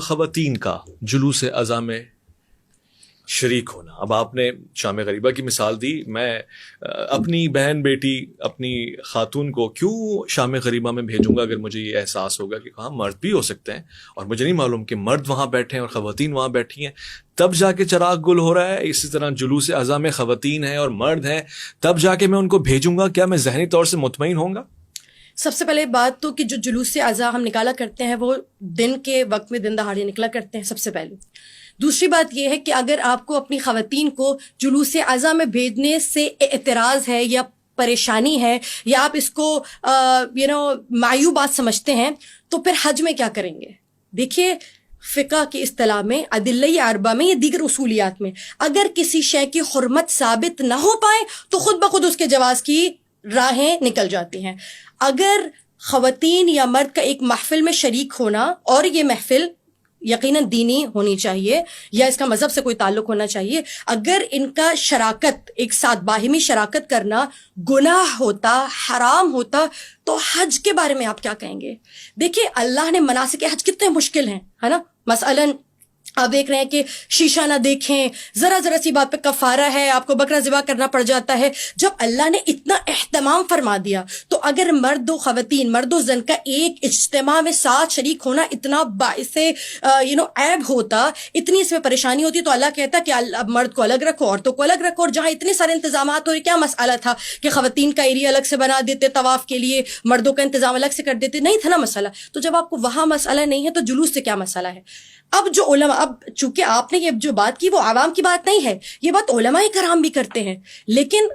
خواتین کا جلوس اذاں میں شریک ہونا. اب آپ نے شام غریبہ کی مثال دی. میں اپنی بہن بیٹی اپنی خاتون کو کیوں شام غریبہ میں بھیجوں گا اگر مجھے یہ احساس ہوگا کہ ہاں مرد بھی ہو سکتے ہیں اور مجھے نہیں معلوم کہ مرد وہاں بیٹھے ہیں اور خواتین وہاں بیٹھی ہیں, تب جا کے چراغ گل ہو رہا ہے. اسی طرح جلوس اذاں میں خواتین ہیں اور مرد ہیں, تب جا کے میں ان کو بھیجوں گا. کیا میں ذہنی طور سے مطمئن ہوں گا؟ سب سے پہلے بات تو کہ جو جلوس اذاں ہم نکالا کرتے ہیں وہ دن کے وقت میں دن دہاڑے نکلا کرتے ہیں سب سے پہلے. دوسری بات یہ ہے کہ اگر آپ کو اپنی خواتین کو جلوس اذاں میں بھیجنے سے اعتراض ہے یا پریشانی ہے یا آپ اس کو معیوب بات سمجھتے ہیں تو پھر حج میں کیا کریں گے؟ دیکھیے فقہ کی اصطلاح میں ادلہ اربعہ میں یا دیگر اصولیات میں اگر کسی شے کی حرمت ثابت نہ ہو پائے تو خود بخود اس کے جواز کی راہیں نکل جاتی ہیں. اگر خواتین یا مرد کا ایک محفل میں شریک ہونا, اور یہ محفل یقیناً دینی ہونی چاہیے یا اس کا مذہب سے کوئی تعلق ہونا چاہیے, اگر ان کا شراکت ایک ساتھ باہمی شراکت کرنا گناہ ہوتا, حرام ہوتا, تو حج کے بارے میں آپ کیا کہیں گے؟ دیکھیں اللہ نے مناسک حج کتنے مشکل ہیں, ہے نا. مثلاً آپ دیکھ رہے ہیں کہ شیشہ نہ دیکھیں, ذرا سی بات پہ کفارہ ہے, آپ کو بکرا ذبح کرنا پڑ جاتا ہے. جب اللہ نے اتنا اہتمام فرما دیا تو اگر مرد و خواتین, مرد و زن کا ایک اجتماع میں ساتھ شریک ہونا اتنا باعث عیب ہوتا, اتنی اس میں پریشانی ہوتی, تو اللہ کہتا کہ مرد کو الگ رکھو, عورتوں کو الگ رکھو. اور جہاں اتنے سارے انتظامات ہو رہے, کیا مسئلہ تھا کہ خواتین کا ایریا الگ سے بنا دیتے طواف کے لیے, مردوں کا انتظام الگ سے کر دیتے؟ نہیں تھا نا مسئلہ. تو جب آپ کو وہاں مسئلہ نہیں ہے تو جلوس سے کیا مسئلہ ہے؟ اب جو علماء, اب چونکہ آپ نے یہ جو بات کی وہ عوام کی بات نہیں ہے, یہ بات علماء کرام بھی کرتے ہیں, لیکن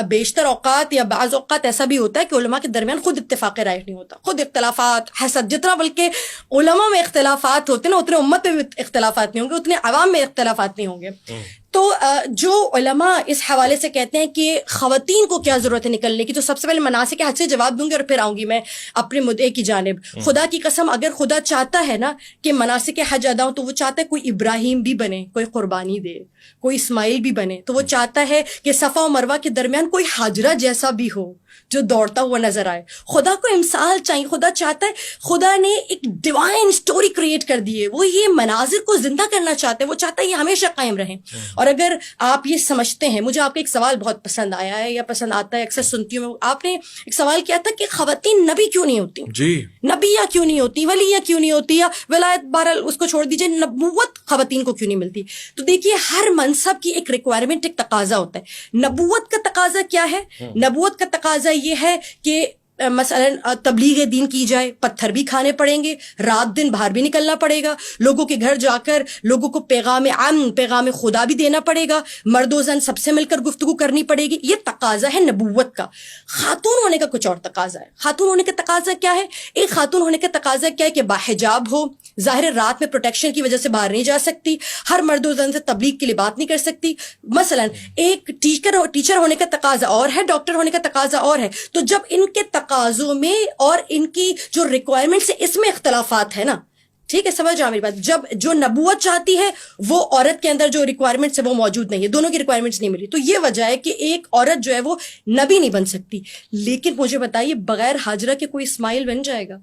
بیشتر اوقات یا بعض اوقات ایسا بھی ہوتا ہے کہ علماء کے درمیان خود اتفاق رائے نہیں ہوتا, خود اختلافات, حسد, جتنا بلکہ علماء میں اختلافات ہوتے ہیں نا اتنے امت میں بھی اختلافات نہیں ہوں گے, اتنے عوام میں اختلافات نہیں ہوں گے. تو جو علماء اس حوالے سے کہتے ہیں کہ خواتین کو کیا ضرورت ہے نکلنے کی, تو سب سے پہلے مناسک حج سے جواب دوں گی اور پھر آؤں گی میں اپنے مدعے کی جانب. خدا کی قسم اگر خدا چاہتا ہے نا کہ مناسک حج ادا ہو, تو وہ چاہتا ہے کوئی ابراہیم بھی بنے, کوئی قربانی دے, کوئی اسماعیل بھی بنے. تو وہ چاہتا ہے کہ صفا و مروہ کے درمیان کوئی حاجرہ جیسا بھی ہو جو دوڑتا ہوا نظر آئے. خدا کو امثال چاہیے, خدا چاہتا ہے, خدا نے ایک ڈیوائن سٹوری کریٹ کر دی ہے, وہ یہ مناظر کو زندہ کرنا چاہتے ہیں, وہ چاہتا ہے یہ ہمیشہ قائم رہیں. اور اگر آپ یہ سمجھتے ہیں, مجھے آپ کا ایک سوال بہت پسند آیا ہے یا پسند آتا ہے, اکثر سنتی ہوں, آپ نے ایک سوال کیا تھا کہ خواتین نبی کیوں نہیں ہوتی, جی نبیہ کیوں نہیں ہوتی, ولیہ کیوں نہیں ہوتی, یا ولایت بہرحال اس کو چھوڑ دیجیے, نبوت خواتین کو کیوں نہیں ملتی. تو دیکھیے ہر منصب کی ایک ریکوائرمنٹ, ایک تقاضا ہوتا ہے. نبوت کا تقاضا کیا ہے؟ نبوت کا تقاضا یہ ہے کہ مثلا تبلیغ دین کی جائے, پتھر بھی کھانے پڑیں گے, رات دن باہر بھی نکلنا پڑے گا, لوگوں کے گھر جا کر لوگوں کو پیغام امن, پیغام خدا بھی دینا پڑے گا, مرد و زن سب سے مل کر گفتگو کرنی پڑے گی. یہ تقاضا ہے نبوت کا. خاتون ہونے کا کچھ اور تقاضا ہے. خاتون ہونے کا تقاضا کیا ہے؟ ایک خاتون ہونے کا تقاضا کیا ہے کہ باحجاب ہو, ظاہر رات میں پروٹیکشن کی وجہ سے باہر نہیں جا سکتی, ہر مرد و زن سے تبلیغ کے لیے بات نہیں کر سکتی. مثلا ایک ٹیچر ہونے کا تقاضا اور ہے, ڈاکٹر ہونے کا تقاضا اور ہے. تو جب ان کے تقاضوں میں اور ان کی جو ریکوائرمنٹس ہے اس میں اختلافات ہے نا, ٹھیک ہے, سمجھ آ میری بات. جب جو نبوت چاہتی ہے وہ عورت کے اندر جو ریکوائرمنٹس ہے وہ موجود نہیں ہے, دونوں کی ریکوائرمنٹس نہیں ملی. تو یہ وجہ ہے کہ ایک عورت جو ہے وہ نبی نہیں بن سکتی. لیکن مجھے بتائیے بغیر ہاجرہ کے کوئی اسماعیل بن جائے گا؟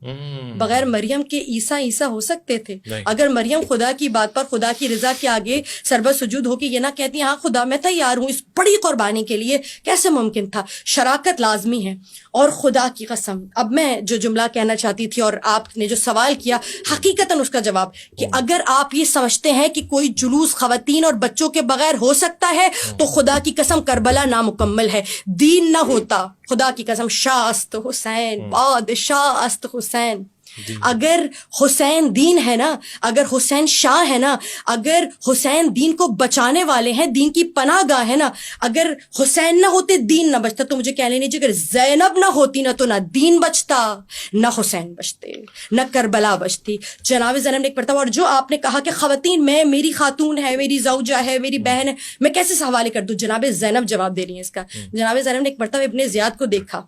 بغیر مریم کے عیسیٰ ہو سکتے تھے؟ اگر مریم خدا کی بات پر, خدا کی رضا کے آگے سربت سجود ہو کے یہ نہ کہتی ہاں خدا میں تیار ہوں اس بڑی قربانی کے لیے, کیسے ممکن تھا؟ شراکت لازمی ہے. اور خدا کی قسم اب میں جو جملہ کہنا چاہتی تھی اور آپ نے جو سوال کیا, حقیقتاً اس کا جواب کہ اگر آپ یہ سمجھتے ہیں کہ کوئی جلوس خواتین اور بچوں کے بغیر ہو سکتا ہے تو خدا کی قسم کربلا نامکمل ہے, دین نہ ہوتا. خدا کی قسم شاہ است حسین, بادشاہ است حسین. اگر حسین دین ہے نا, اگر حسین شاہ ہے نا, اگر حسین دین کو بچانے والے ہیں, دین کی پناہ گاہ ہے نا, اگر حسین نہ ہوتے دین نہ بچتا. تو مجھے کہہ لینے چاہیے اگر زینب نہ ہوتی نا تو نہ دین بچتا, نہ حسین بچتے, نہ کربلا بچتی. جناب زینب نے ایک مرتبہ, اور جو آپ نے کہا کہ خواتین میں, میری خاتون ہے, میری زوجہ ہے, میری بہن ہے, میں کیسے حوالے کر دوں؟ جناب زینب جواب دے رہی ہیں اس کا. جناب زینب نے ایک مرتبہ ابن زیاد کو دیکھا,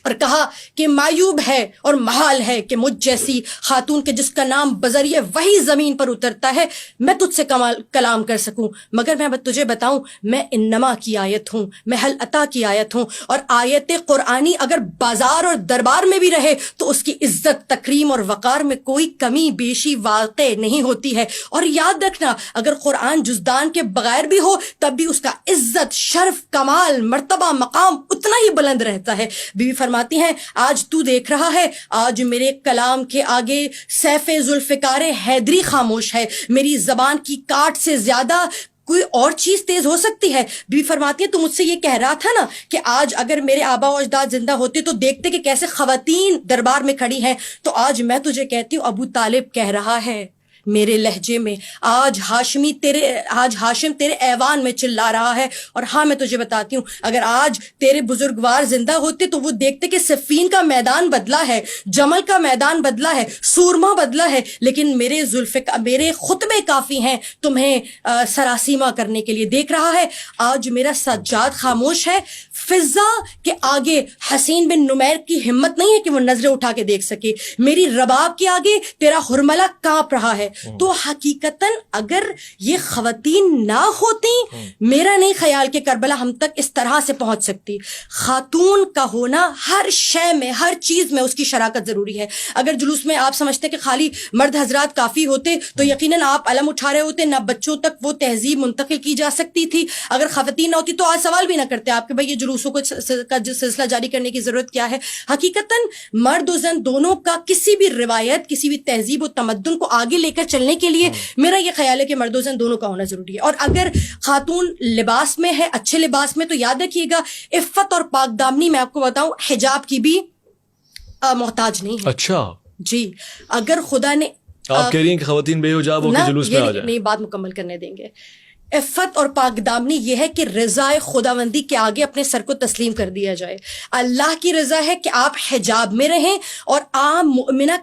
اور کہا کہ معیوب ہے اور محال ہے کہ مجھ جیسی خاتون کے جس کا نام بذریعہ وہی زمین پر اترتا ہے میں تجھ سے کلام کر سکوں، مگر میں تجھے بتاؤں میں انما کی آیت ہوں، میں حل عطا کی آیت ہوں، اور آیت قرآنی اگر بازار اور دربار میں بھی رہے تو اس کی عزت تکریم اور وقار میں کوئی کمی بیشی واقع نہیں ہوتی ہے۔ اور یاد رکھنا اگر قرآن جزدان کے بغیر بھی ہو تب بھی اس کا عزت، شرف، کمال، مرتبہ، مقام اتنا ہی بلند رہتا ہے۔ بیوی فرماتی ہیں آج تو دیکھ رہا ہے آج میرے کلام کے آگے سیف ذوالفقار حیدری خاموش ہے، میری زبان کی کاٹ سے زیادہ کوئی اور چیز تیز ہو سکتی ہے؟ بیوی فرماتی ہے تو مجھ سے یہ کہہ رہا تھا نا کہ آج اگر میرے آبا و اجداد زندہ ہوتے تو دیکھتے کہ کیسے خواتین دربار میں کھڑی ہیں، تو آج میں تجھے کہتی ہوں ابو طالب کہہ رہا ہے میرے لہجے میں آج ہاشم تیرے ایوان میں چلا رہا ہے۔ اور ہاں میں تجھے بتاتی ہوں اگر آج تیرے بزرگوار زندہ ہوتے تو وہ دیکھتے کہ صفین کا میدان بدلا ہے، جمل کا میدان بدلا ہے، سورما بدلا ہے، لیکن میرے خطبے کافی ہیں تمہیں سراسیمہ کرنے کے لیے۔ دیکھ رہا ہے آج میرا سجاد خاموش ہے، فضا کے آگے حسین بن نمیر کی ہمت نہیں ہے کہ وہ نظریں اٹھا کے دیکھ سکے، میری رباب کے آگے تیرا حرملہ کانپ رہا ہے۔ تو حقیقتاً اگر یہ خواتین نہ ہوتی میرا نہیں خیال کہ کربلا ہم تک اس طرح سے پہنچ سکتی۔ خاتون کا ہونا ہر شے میں، ہر چیز میں اس کی شراکت ضروری ہے۔ اگر جلوس میں آپ سمجھتے کہ خالی مرد حضرات کافی ہوتے تو یقیناً آپ علم اٹھا رہے ہوتے، نہ بچوں تک وہ تہذیب منتقل کی جا سکتی تھی۔ اگر خواتین نہ ہوتی تو آج سوال بھی نہ کرتے آپ کہ بھائی یہ جلوسوں کا جو سلسلہ جاری کرنے کی ضرورت کیا ہے۔ حقیقتاً مرد و زن دونوں کا کسی بھی روایت، کسی بھی تہذیب و تمدن کو آگے لے کر چلنے کے لیے میرا یہ خیال ہے کہ مرد و زن دونوں کا ہونا ضروری ہے۔ اور اگر خاتون لباس میں ہے، اچھے لباس میں، تو یاد رکھیے گا عفت اور پاک دامنی میں آپ کو بتاؤں حجاب کی بھی محتاج نہیں ہے۔ اچھا جی، اگر خدا نے آپ کہہ رہی ہیں کہ خواتین بے حجاب ہو کے جلوس میں آ جائیں؟ نہیں، بات مکمل کرنے دیں گے۔ عفت اور پاک دامنی یہ ہے کہ رضا خداوندی کے آگے اپنے سر کو تسلیم کر دیا جائے۔ اللہ کی رضا ہے کہ آپ حجاب میں رہیں، اور عام مؤمنہ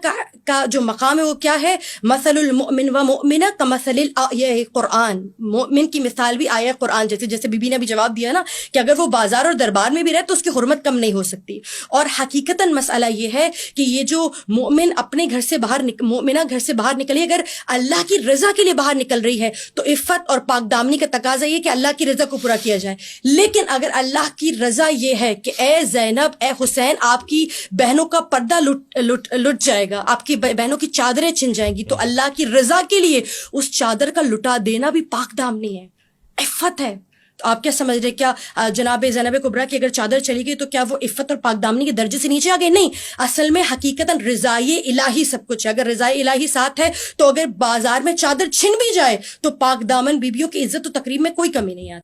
کا جو مقام ہے وہ کیا ہے؟ مثل المؤمن و مؤمنہ کمثل الآیہ قرآن، مومن کی مثال بھی آیہ قرآن جیسے بی بی نے بھی جواب دیا نا کہ اگر وہ بازار اور دربار میں بھی رہے تو اس کی حرمت کم نہیں ہو سکتی۔ اور حقیقتاً مسئلہ یہ ہے کہ یہ جو مومن اپنے گھر سے باہر مومنہ گھر سے باہر نکلی، اگر اللہ کی رضا کے لیے باہر نکل رہی ہے تو عفت اور پاک دامنی کا تقاضا یہ کہ اللہ کی رضا کو پورا کیا جائے۔ لیکن اگر اللہ کی رضا یہ ہے کہ اے زینب، اے حسین، آپ کی بہنوں کا پردہ لٹ جائے گا، آپ کی بہنوں کی چادریں چھن جائیں گی، تو اللہ کی رضا کے لیے اس چادر کا لٹا دینا بھی پاک دامنی ہے، عفت ہے۔ تو آپ کیا سمجھ رہے کیا جناب زینب کبریٰ کی اگر چادر چلی گئی تو کیا وہ عفت اور پاک دامنی کے درجے سے نیچے آ گئے؟ نہیں، اصل میں حقیقتاً رضائے الہی سب کچھ ہے۔ اگر رضائے الہی ساتھ ہے تو اگر بازار میں چادر چھن بھی جائے تو پاک دامن بیبیوں کی عزت و تقریب میں کوئی کمی نہیں آتی۔